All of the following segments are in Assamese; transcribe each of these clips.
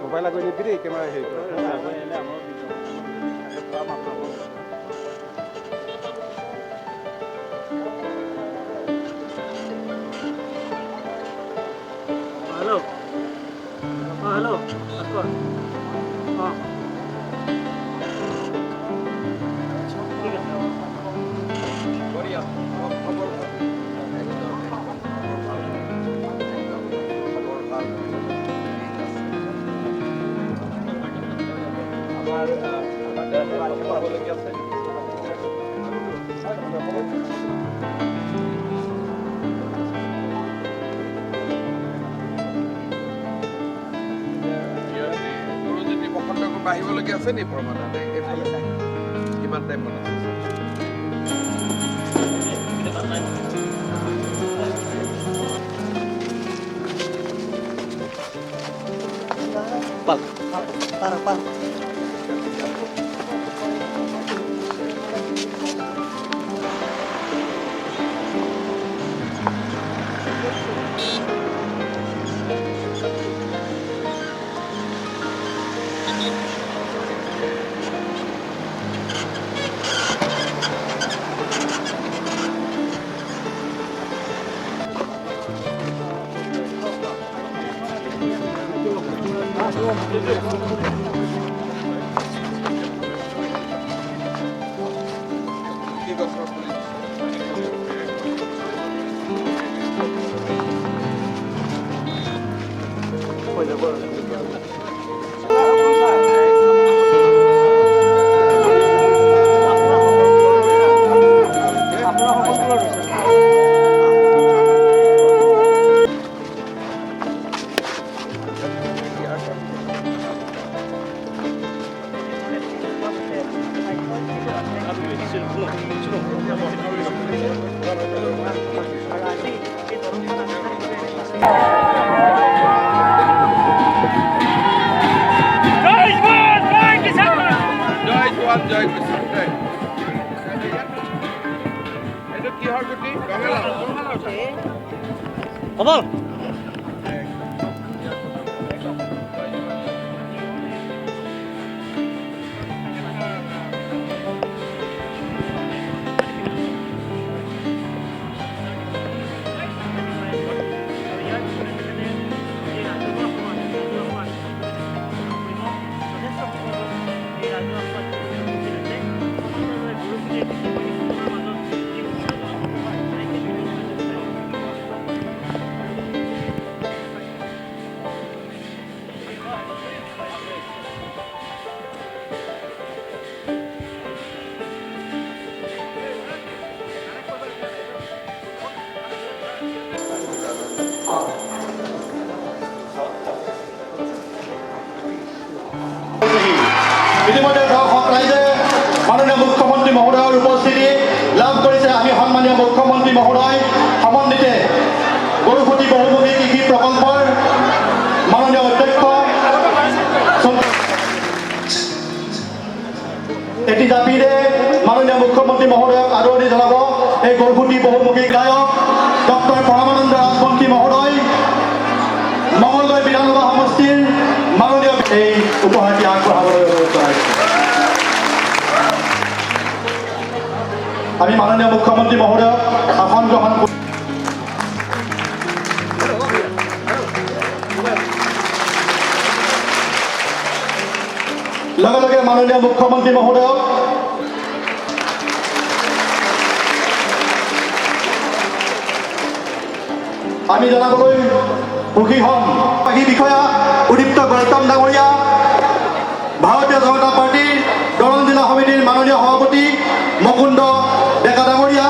মোবাইল আগুৱাই নিবি কেমেৰা হেৰি हेलो हेलो ঠিক আছে বঢ়িয়া খবৰ পাবলগীয়া আছে গুৰুজ্যোতি বসন্তকো বাঢ়িবলগীয়া আছে নি প্ৰমাণ এইফালে কিমান টাইমত আছে Para. জয় কিষাণ জয় এইটো কিহৰ গুটি কমল ইতিমধ্যে ৰাইজে মাননীয় মুখ্যমন্ত্ৰী মহোদয়ৰ উপস্থিতি লাভ কৰিছে। আমি সন্মানীয় মুখ্যমন্ত্ৰী মহোদয় সমন্বিতে গৰুসুতি বহুমুখী কৃষি প্ৰকল্পৰ মাননীয় অধ্যক্ষ এটি জাপিৰে মাননীয় মুখ্যমন্ত্ৰী মহোদয়ক আদৰণি জনাব এই গৰুসুতি বহুমুখী গায়ক ডক্টৰ পৰমানন্দ ৰাজবংশী মহোদয় মঙলদৈ বিধানসভা সমষ্টিৰ মাননীয় এই উপহাৰটি আগবঢ়াবলৈ অনুৰোধ জনাইছোঁ। আমি মাননীয় মুখ্যমন্ত্ৰী মহোদয়ক আসন গ্ৰহণ কৰি লগে লগে মাননীয় মুখ্যমন্ত্ৰী মহোদয়ক আমি জনাবলৈ সুখী হ'ম। বাকী বিষয়া উদীপ্ত গৌতম ডাঙৰীয়া, ভাৰতীয় জনতা পাৰ্টীৰ দৰং জিলা সমিতিৰ মাননীয় সভাপতি মুকুন্দ ডেকা ডাঙৰীয়া,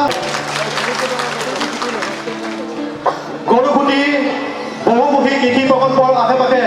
গৰুসুতি বহুমুখী কৃষি প্ৰকল্পৰ আশে পাশে